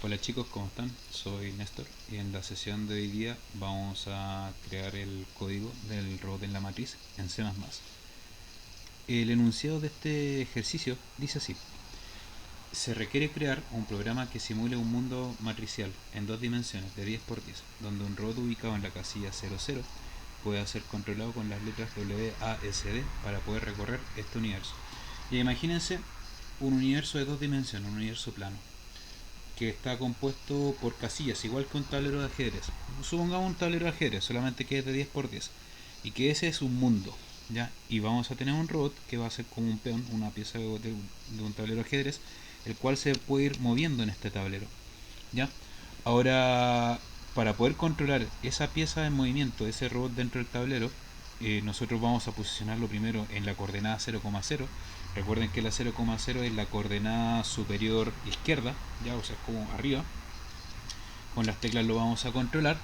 Hola chicos, ¿cómo están? Soy Néstor y en la sesión de hoy día vamos a crear el código del robot en la matriz en C++. El enunciado de este ejercicio dice así: se requiere crear un programa que simule un mundo matricial en dos dimensiones de 10 por 10, donde un robot ubicado en la casilla 00 pueda ser controlado con las letras WASD para poder recorrer este universo. Y imagínense un universo de dos dimensiones, un universo plano, que está compuesto por casillas, igual que un tablero de ajedrez. Supongamos un tablero de ajedrez, solamente que es de 10 por 10. Y que ese es un mundo, ¿ya? Y vamos a tener un robot que va a ser como un peón, una pieza de un tablero de ajedrez, el cual se puede ir moviendo en este tablero, ¿ya? Ahora, para poder controlar esa pieza en movimiento, ese robot dentro del tablero, nosotros vamos a posicionarlo primero en la coordenada 0,0. Recuerden que la 0,0 es la coordenada superior izquierda, ya, o sea, es como arriba. Con las teclas lo vamos a controlar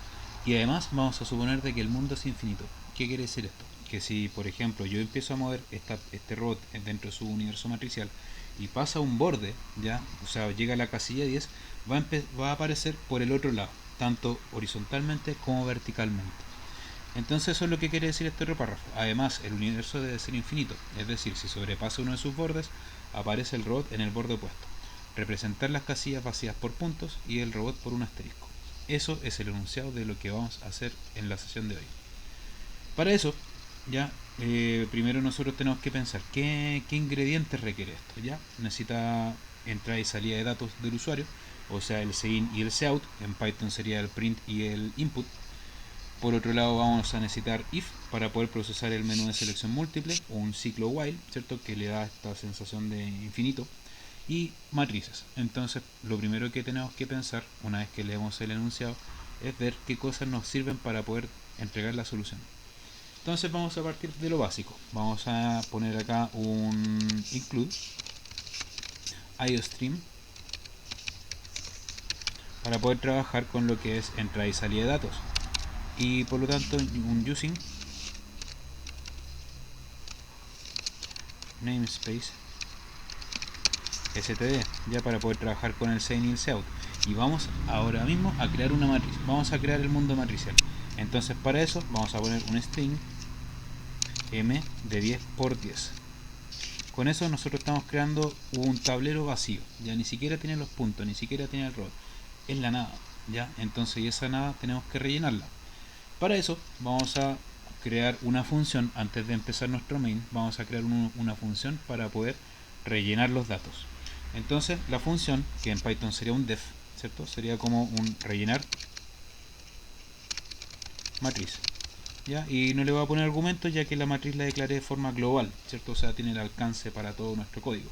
y además vamos a suponer de que el mundo es infinito. ¿Qué quiere decir esto? Que si, por ejemplo, yo empiezo a mover este robot dentro de su universo matricial y pasa un borde, ya, o sea, llega a la casilla 10, va a aparecer por el otro lado, tanto horizontalmente como verticalmente. Entonces eso es lo que quiere decir este otro párrafo. Además, el universo debe ser infinito, es decir, si sobrepasa uno de sus bordes, aparece el robot en el borde opuesto. Representar las casillas vacías por puntos y el robot por un asterisco. Eso es el enunciado de lo que vamos a hacer en la sesión de hoy. Para eso, ya, primero nosotros tenemos que pensar qué ingredientes requiere esto. Ya, necesita entrada y salida de datos del usuario, o sea, el CIN y el COUT. En Python sería el print y el input. Por otro lado, vamos a necesitar if para poder procesar el menú de selección múltiple, o un ciclo while, ¿cierto?, que le da esta sensación de infinito, y matrices. Entonces, lo primero que tenemos que pensar, una vez que leemos el enunciado, es ver qué cosas nos sirven para poder entregar la solución. Entonces vamos a partir de lo básico. Vamos a poner acá un include IOStream para poder trabajar con lo que es entrada y salida de datos. Y por lo tanto un using namespace std, ya, para poder trabajar con el CIN y el COUT. Y vamos ahora mismo a crear una matriz. Vamos a crear el mundo matricial. Entonces para eso vamos a poner un string m de 10 por 10. Con eso nosotros estamos creando un tablero vacío. Ya ni siquiera tiene los puntos, ni siquiera tiene el robot. Es la nada, ya. Entonces, y esa nada tenemos que rellenarla. Para eso vamos a crear una función. Antes de empezar nuestro main, vamos a crear una función para poder rellenar los datos. Entonces la función, que en Python sería un def, ¿cierto?, sería como un rellenar matriz, ¿ya? Y no le voy a poner argumentos, ya que la matriz la declaré de forma global, ¿cierto? O sea, tiene el alcance para todo nuestro código.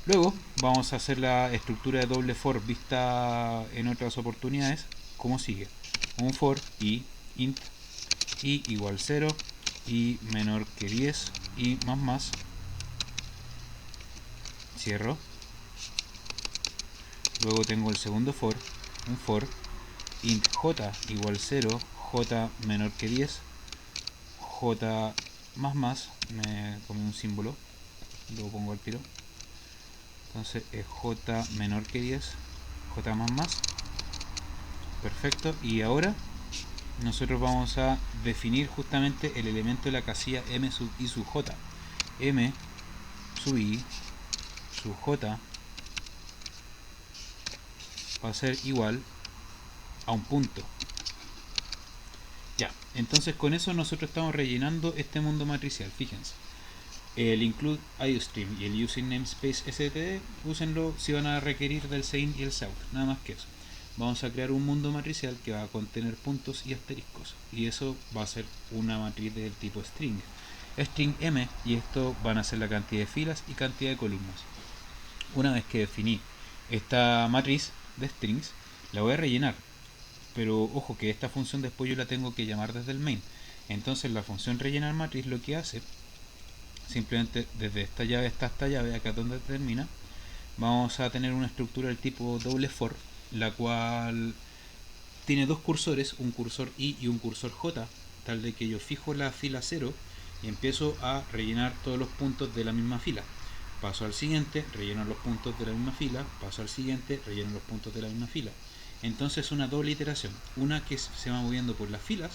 Luego vamos a hacer la estructura de doble for vista en otras oportunidades, como sigue: un for i int i igual 0, i menor que 10, i más, cierro. Luego tengo el segundo for, un for int j igual 0, j menor que 10, j más, me comí un símbolo, lo pongo al tiro. Entonces es j menor que 10, j más, perfecto. Y ahora nosotros vamos a definir justamente el elemento de la casilla m sub i sub j. M sub i sub j va a ser igual a un punto. Ya, entonces con eso nosotros estamos rellenando este mundo matricial. Fíjense, el include IOStream y el using namespace std, úsenlo si van a requerir del CIN y el COUT, nada más que eso. Vamos a crear un mundo matricial que va a contener puntos y asteriscos, y eso va a ser una matriz del tipo string m, y esto van a ser la cantidad de filas y cantidad de columnas. Una vez que definí esta matriz de strings, la voy a rellenar, pero ojo que esta función después yo la tengo que llamar desde el main. Entonces la función rellenar matriz lo que hace, simplemente desde esta llave hasta esta llave, acá donde termina, vamos a tener una estructura del tipo doble for, la cual tiene dos cursores, un cursor i y un cursor j, tal de que yo fijo la fila 0 y empiezo a rellenar todos los puntos de la misma fila. paso al siguiente, relleno los puntos de la misma fila, paso al siguiente, relleno los puntos de la misma fila. Entonces es una doble iteración, una que se va moviendo por las filas,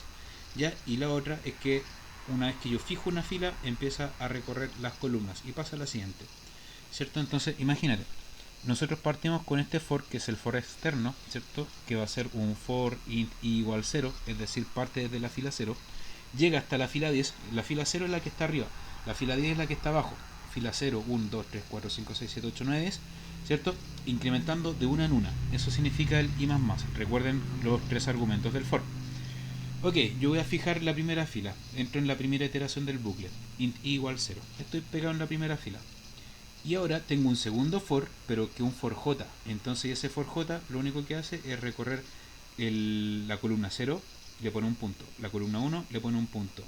ya, y la otra es que una vez que yo fijo una fila, empieza a recorrer las columnas y pasa a la siguiente, ¿cierto? Entonces imagínate, nosotros partimos con este for, que es el for externo, ¿cierto? Que va a ser un for int i igual 0, es decir, parte desde la fila 0, llega hasta la fila 10, la fila 0 es la que está arriba, la fila 10 es la que está abajo, fila 0, 1, 2, 3, 4, 5, 6, 7, 8, 9, 10, ¿cierto? Incrementando de una en una, eso significa el i más. Recuerden los tres argumentos del for. Ok, yo voy a fijar la primera fila, entro en la primera iteración del bucle, int i igual 0, estoy pegado en la primera fila. Y ahora tengo un segundo for, pero que un for j. Entonces ese for j lo único que hace es recorrer la columna 0, le pone un punto. La columna 1 le pone un punto.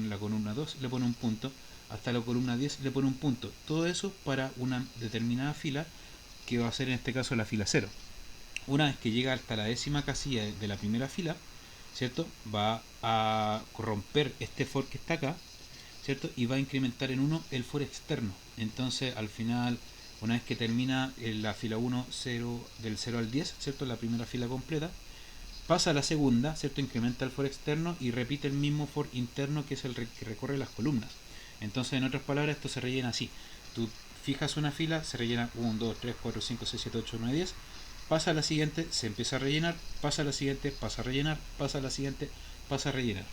La columna 2 le pone un punto. Hasta la columna 10 le pone un punto. Todo eso para una determinada fila, que va a ser en este caso la fila 0. Una vez que llega hasta la décima casilla de la primera fila, ¿cierto? Va a romper este for que está acá, ¿cierto? Y va a incrementar en 1 el for externo. Entonces al final, una vez que termina la fila 1, 0, del 0 al 10, ¿cierto? La primera fila completa, pasa a la segunda, ¿cierto? Incrementa el for externo y repite el mismo for interno, que es el que recorre las columnas. Entonces, en otras palabras, esto se rellena así. Tú fijas una fila, se rellena 1, 2, 3, 4, 5, 6, 7, 8, 9, 10. Pasa a la siguiente, se empieza a rellenar, pasa a la siguiente, pasa a rellenar, pasa a la siguiente, pasa a rellenar.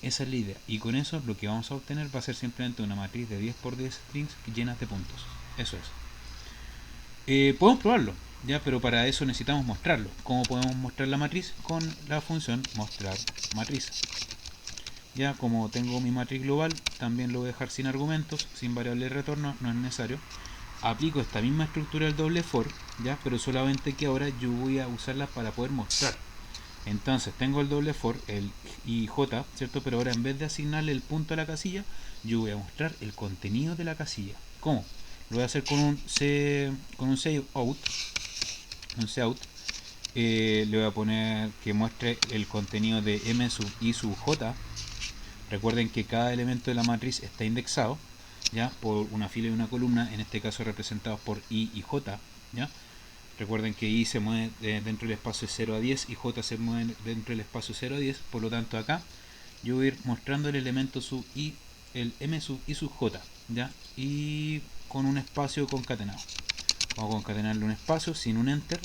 Esa es la idea. Y con eso lo que vamos a obtener va a ser simplemente una matriz de 10 por 10 strings llenas de puntos. Eso es. Podemos probarlo, ya, pero para eso necesitamos mostrarlo. ¿Cómo podemos mostrar la matriz? Con la función mostrar matriz. Ya, como tengo mi matriz global, también lo voy a dejar sin argumentos, sin variable de retorno, no es necesario. Aplico esta misma estructura del doble for, ya, pero solamente que ahora yo voy a usarla para poder mostrar. Entonces tengo el doble for, el IJ, ¿cierto? Pero ahora en vez de asignarle el punto a la casilla, yo voy a mostrar el contenido de la casilla. ¿Cómo? Lo voy a hacer con un cout. Le voy a poner que muestre el contenido de m sub i sub j. Recuerden que cada elemento de la matriz está indexado, ¿ya? Por una fila y una columna, en este caso representados por i y j, ¿ya? Recuerden que i se mueve dentro del espacio 0 a 10 y j se mueve dentro del espacio 0 a 10, por lo tanto acá yo voy a ir mostrando el elemento sub i, el m sub i sub j, ¿ya? Y con un espacio concatenado. Vamos a concatenarle un espacio sin un enter.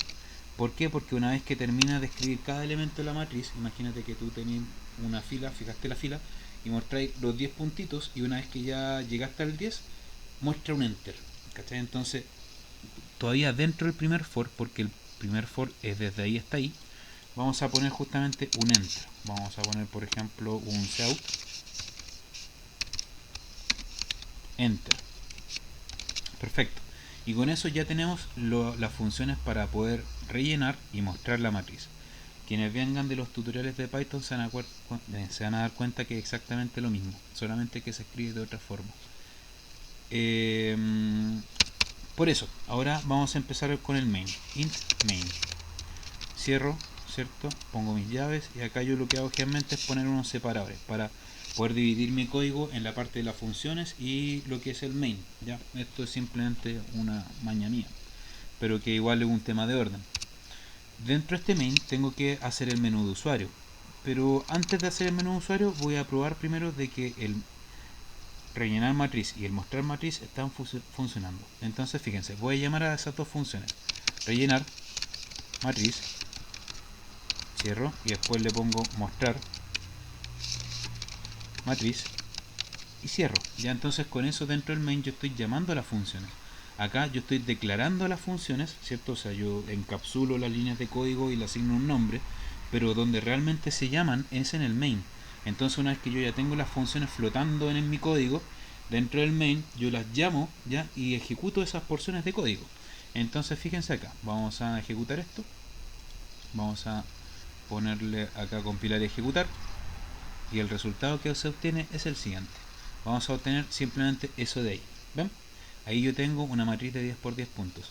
¿Por qué? Porque una vez que termina de escribir cada elemento de la matriz, imagínate que tú tenías una fila, fijaste la fila y mostráis los 10 puntitos, y una vez que ya llegaste al 10, muestra un enter, ¿cachai? Entonces todavía dentro del primer for, porque el primer for es desde ahí hasta ahí, vamos a poner justamente un enter. Vamos a poner, por ejemplo, un cout enter. Perfecto. Y con eso ya tenemos las funciones para poder rellenar y mostrar la matriz. Quienes vengan de los tutoriales de Python se van a dar cuenta que es exactamente lo mismo, solamente que se escribe de otra forma. Por eso, ahora vamos a empezar con el main. Int main. Cierro, ¿cierto? Pongo mis llaves y acá yo lo que hago generalmente es poner unos separadores para poder dividir mi código en la parte de las funciones y lo que es el main, ¿ya? Esto es simplemente una maña mía, pero que igual es un tema de orden. Dentro de este main tengo que hacer el menú de usuario, pero antes de hacer el menú de usuario voy a probar primero de que el rellenar matriz y el mostrar matriz están funcionando. Entonces fíjense, voy a llamar a esas dos funciones, rellenar matriz, cierro y después le pongo mostrar matriz y cierro. Ya, entonces con eso dentro del main yo estoy llamando a las funciones. Acá yo estoy declarando las funciones, ¿cierto? O sea, yo encapsulo las líneas de código y le asigno un nombre, pero donde realmente se llaman es en el main. Entonces una vez que yo ya tengo las funciones flotando en mi código, dentro del main yo las llamo, ¿ya? Y ejecuto esas porciones de código. Entonces fíjense acá, vamos a ejecutar esto, vamos a ponerle acá compilar y ejecutar, y el resultado que se obtiene es el siguiente. Vamos a obtener simplemente eso de ahí, ¿ven? Ahí yo tengo una matriz de 10 por 10 puntos.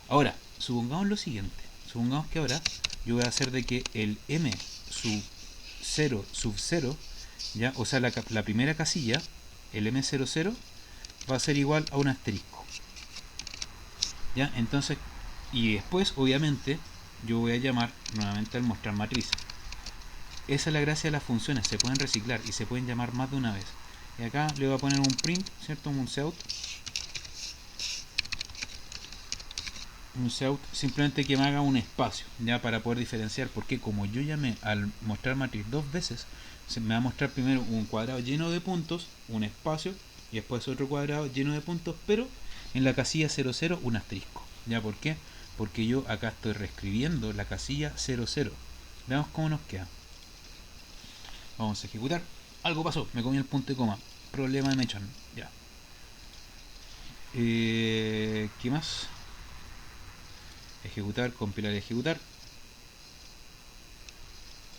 Ahora, supongamos lo siguiente. Supongamos que ahora yo voy a hacer de que el m sub 0 sub 0, ¿ya? O sea, la primera casilla, el m00, va a ser igual a un asterisco. ¿Ya? Entonces, y después obviamente yo voy a llamar nuevamente al mostrar matriz. Esa es la gracia de las funciones, se pueden reciclar y se pueden llamar más de una vez. Y acá le voy a poner un print, ¿cierto? Un cout simplemente que me haga un espacio, ya, para poder diferenciar, porque como yo llamé al mostrar matriz dos veces, se me va a mostrar primero un cuadrado lleno de puntos, un espacio, y después otro cuadrado lleno de puntos, pero en la casilla 00 un asterisco. ¿Ya? ¿Por qué? Porque yo acá estoy reescribiendo la casilla 00. Veamos cómo nos queda. Vamos a ejecutar. Algo pasó, me comí el punto y coma. Problema de Mechan. Ya. ¿Qué más? Ejecutar, compilar y ejecutar.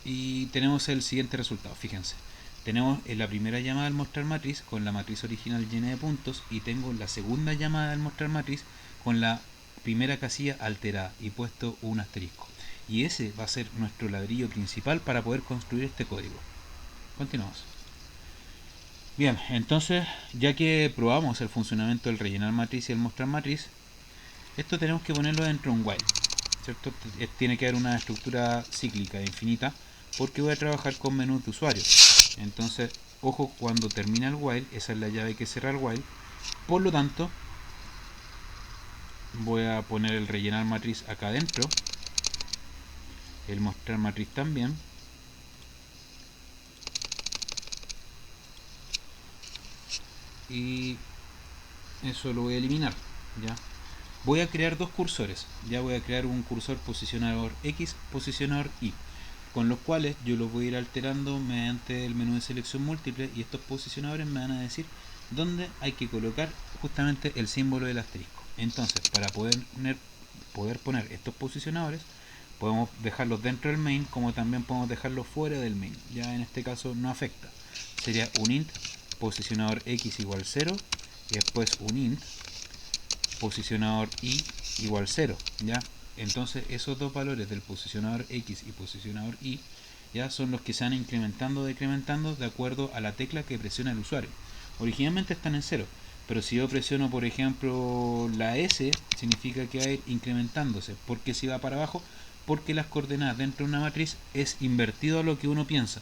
Y tenemos el siguiente resultado, fíjense. Tenemos en la primera llamada al mostrar matriz con la matriz original llena de puntos, y tengo la segunda llamada al mostrar matriz con la primera casilla alterada y puesto un asterisco. Y ese va a ser nuestro ladrillo principal para poder construir este código. Continuamos. Bien, entonces ya que probamos el funcionamiento del rellenar matriz y el mostrar matriz, esto tenemos que ponerlo dentro de un while, ¿cierto? Tiene que haber una estructura cíclica infinita, porque voy a trabajar con menús de usuario. Entonces, ojo, cuando termina el while, esa es la llave que cierra el while. Por lo tanto, voy a poner el rellenar matriz acá adentro, el mostrar matriz también, y eso lo voy a eliminar, ¿ya? Voy a crear dos cursores, ya voy a crear un cursor posicionador X, posicionador Y, con los cuales yo los voy a ir alterando mediante el menú de selección múltiple, y estos posicionadores me van a decir dónde hay que colocar justamente el símbolo del asterisco. Entonces, para poder poner estos posicionadores, podemos dejarlos dentro del main, como también podemos dejarlos fuera del main. Ya en este caso no afecta. Sería un int posicionador X igual 0, y después un int posicionador Y igual 0, ¿ya? Entonces esos dos valores del posicionador X y posicionador Y ya son los que se van incrementando o decrementando de acuerdo a la tecla que presiona el usuario. Originalmente están en 0, pero si yo presiono por ejemplo la S, significa que va a ir incrementándose. ¿Por qué si va para abajo? Porque las coordenadas dentro de una matriz es invertido a lo que uno piensa.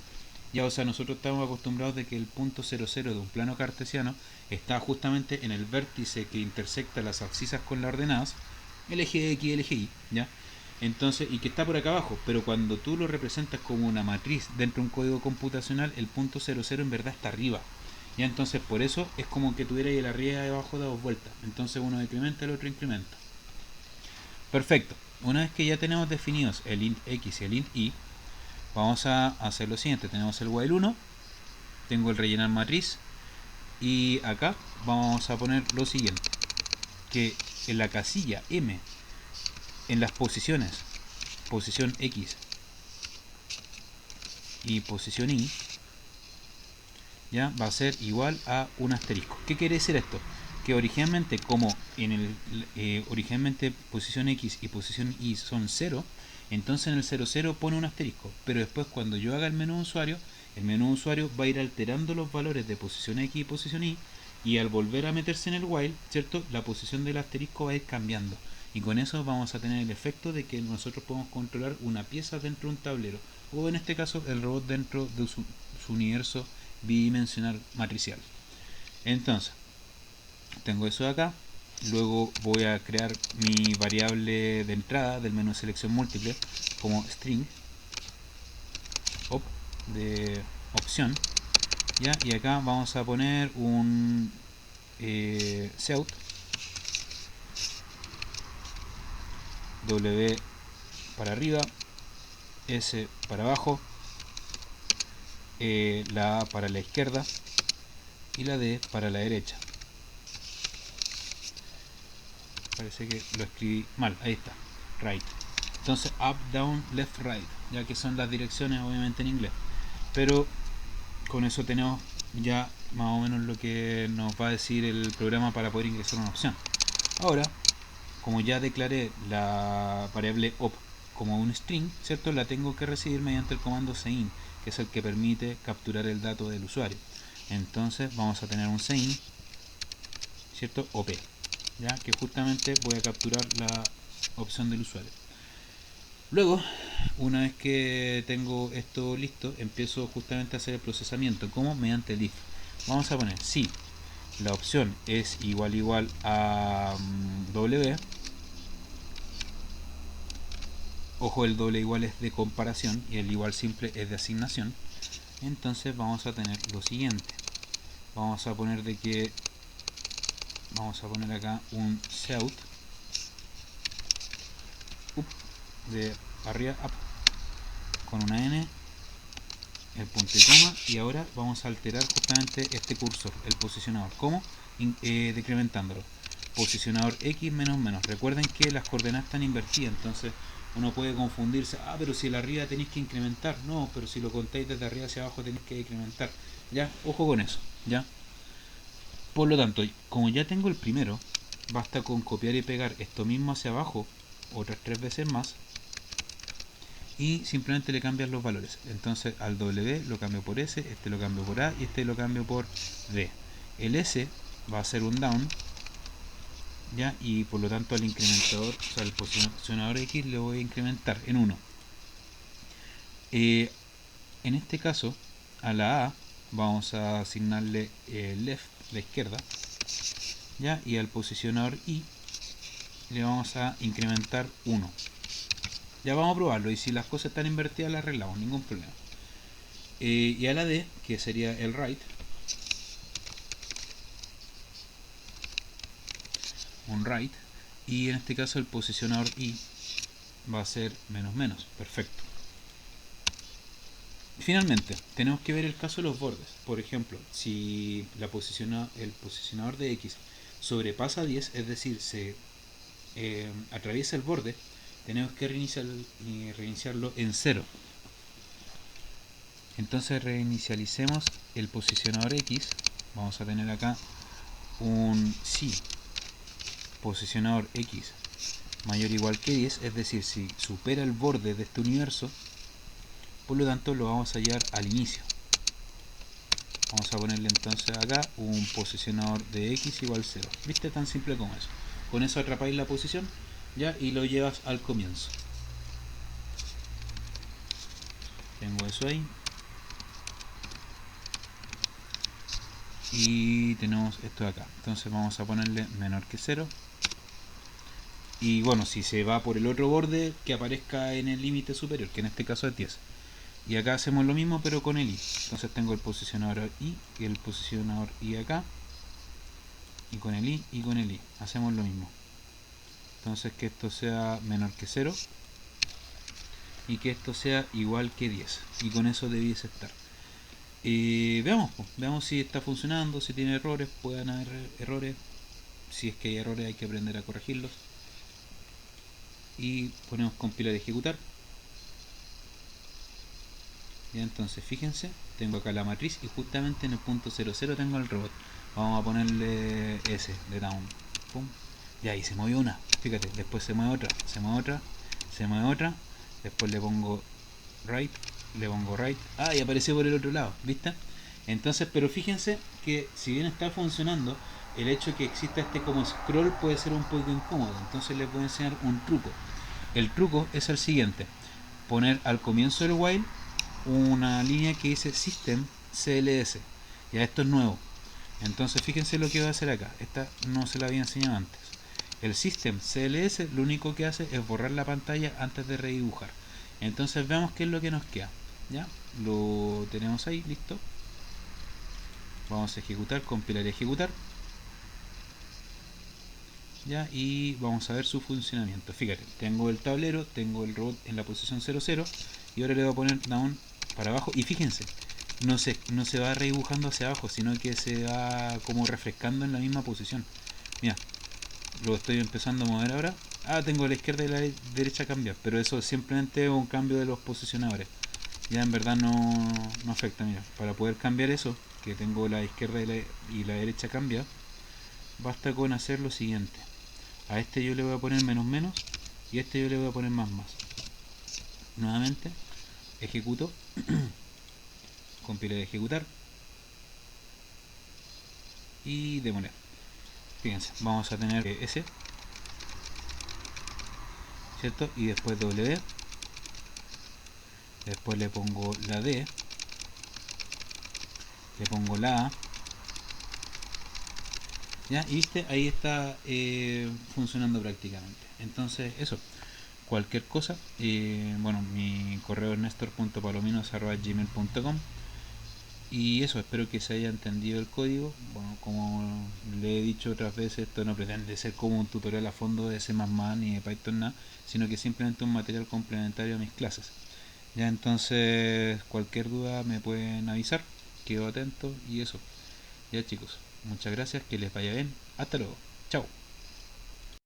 Ya, o sea, nosotros estamos acostumbrados de que el punto 00 de un plano cartesiano está justamente en el vértice que intersecta las abscisas con las ordenadas, el eje X y el eje Y, ¿ya? Entonces, y que está por acá abajo, pero cuando tú lo representas como una matriz dentro de un código computacional, el punto 00 en verdad está arriba. Ya, entonces por eso es como que tuviera el arriba y abajo dados vueltas. Entonces uno decrementa, el otro incrementa. Perfecto. Una vez que ya tenemos definidos el int X y el int Y, vamos a hacer lo siguiente. Tenemos el while 1, tengo el rellenar matriz, y acá vamos a poner lo siguiente, que en la casilla M, en las posiciones, posición X y posición Y, ya va a ser igual a un asterisco. ¿Qué quiere decir esto? Que originalmente, como en originalmente posición X y posición Y son 0, entonces en el 00 pone un asterisco, pero después cuando yo haga el menú usuario va a ir alterando los valores de posición X y posición Y al volver a meterse en el while, ¿cierto? La posición del asterisco va a ir cambiando, y con eso vamos a tener el efecto de que nosotros podemos controlar una pieza dentro de un tablero, o en este caso el robot dentro de su universo bidimensional matricial. Entonces, tengo eso de acá. Luego voy a crear mi variable de entrada del menú de selección múltiple como string op de opción, ¿ya? Y acá vamos a poner un seut w para arriba, s para abajo, la A para la izquierda y la D para la derecha. Parece que lo escribí mal, ahí está, right. Entonces up, down, left, right, ya que son las direcciones obviamente en inglés, pero con eso tenemos ya más o menos lo que nos va a decir el programa para poder ingresar una opción. Ahora, como ya declaré la variable op como un string, ¿cierto? La tengo que recibir mediante el comando sein, que es el que permite capturar el dato del usuario. Entonces vamos a tener un sein, ¿cierto? op. ya que justamente voy a capturar la opción del usuario. Luego, una vez que tengo esto listo, empiezo justamente a hacer el procesamiento, como mediante el if. Vamos a poner si la opción es igual a w, ojo, el doble igual es de comparación y el igual simple es de asignación. Entonces vamos a tener lo siguiente. Vamos a poner vamos a poner acá un seout up, de arriba up, con una n, el punto y coma, y ahora vamos a alterar justamente este cursor, el posicionador. ¿Cómo? Decrementándolo. Posicionador x menos menos. Recuerden que las coordenadas están invertidas, entonces uno puede confundirse. Ah, pero si el arriba tenéis que incrementar. No, pero si lo contáis desde arriba hacia abajo tenéis que decrementar. Ya, ojo con eso. Ya. Por lo tanto, como ya tengo el primero, basta con copiar y pegar esto mismo hacia abajo otras 3 veces más y simplemente le cambias los valores. Entonces al W lo cambio por S, este lo cambio por A y este lo cambio por D. El S va a ser un down, ya, y por lo tanto al incrementador, o sea, al posicionador X le voy a incrementar en 1. En este caso a la A vamos a asignarle left, la izquierda, ya, y al posicionador Y le vamos a incrementar 1. Ya vamos a probarlo y si las cosas están invertidas las arreglamos, ningún problema. Y a la D, que sería el right, un right, y en este caso el posicionador I va a ser menos menos, perfecto. Finalmente, tenemos que ver el caso de los bordes. Por ejemplo, si el posicionador de X sobrepasa 10, es decir, se atraviesa el borde, tenemos que reiniciarlo en 0. Entonces reinicialicemos el posicionador X. Vamos a tener acá un si posicionador X mayor o igual que 10, es decir, si supera el borde de este universo, por lo tanto lo vamos a hallar al inicio. Vamos a ponerle entonces acá un posicionador de X igual 0. ¿Viste? Tan simple como eso. Con eso atrapáis la posición, ya, y lo llevas al comienzo. Tengo eso ahí. Y tenemos esto de acá. Entonces vamos a ponerle menor que 0. Y bueno, si se va por el otro borde, que aparezca en el límite superior, que en este caso es 10. Y acá hacemos lo mismo pero con el i. Entonces tengo el posicionador i y el posicionador i acá, y con el i y con el i hacemos lo mismo. Entonces que esto sea menor que 0 y que esto sea igual que 10, y con eso debiese estar. Veamos si está funcionando, si tiene errores. Pueden haber errores. Si es que hay errores hay que aprender a corregirlos. Y ponemos compilar y ejecutar. Y entonces fíjense, tengo acá la matriz y justamente en el punto 00 tengo el robot. Vamos a ponerle S de down. Pum. Ya, ahí se movió una. Fíjate, después se mueve otra, se mueve otra, se mueve otra. Después le pongo right, le pongo right. Ah, y apareció por el otro lado, ¿viste? Entonces, pero fíjense que si bien está funcionando, el hecho de que exista este como scroll puede ser un poco incómodo. Entonces les voy a enseñar un truco. El truco es el siguiente: poner al comienzo del while una línea que dice System CLS. Ya esto es nuevo. Entonces fíjense lo que voy a hacer acá. Esta no se la había enseñado antes. El System CLS lo único que hace es borrar la pantalla antes de redibujar. Entonces veamos qué es lo que nos queda. Ya, lo tenemos ahí, listo. Vamos a ejecutar, compilar y ejecutar. Ya, y vamos a ver su funcionamiento. Fíjate, tengo el tablero, tengo el robot en la posición 00 y ahora le voy a poner down para abajo. Y fíjense, no se va redibujando hacia abajo, sino que se va como refrescando en la misma posición. Mira, lo estoy empezando a mover ahora. Ah, tengo la izquierda y la derecha cambiadas, pero eso es simplemente un cambio de los posicionadores. Ya en verdad no afecta. Mira, para poder cambiar eso, que tengo la izquierda y la derecha cambiadas, basta con hacer lo siguiente. A este yo le voy a poner menos menos y a este yo le voy a poner más más. Nuevamente, ejecuto, compilar y ejecutar y demoler. fíjense, vamos a tener S, ¿cierto? Y después W, después le pongo la D, le pongo la A, ¿ya? Y viste, ahí está funcionando prácticamente. Entonces, eso, cualquier cosa, bueno, mi correo es nestor.palominos@gmail.com. Y eso, espero que se haya entendido el código. Bueno, como le he dicho otras veces, esto no pretende ser como un tutorial a fondo de C++ ni de Python nada, sino que simplemente un material complementario a mis clases. Ya, entonces cualquier duda me pueden avisar, quedo atento y eso. Ya chicos, muchas gracias, que les vaya bien, hasta luego, chao.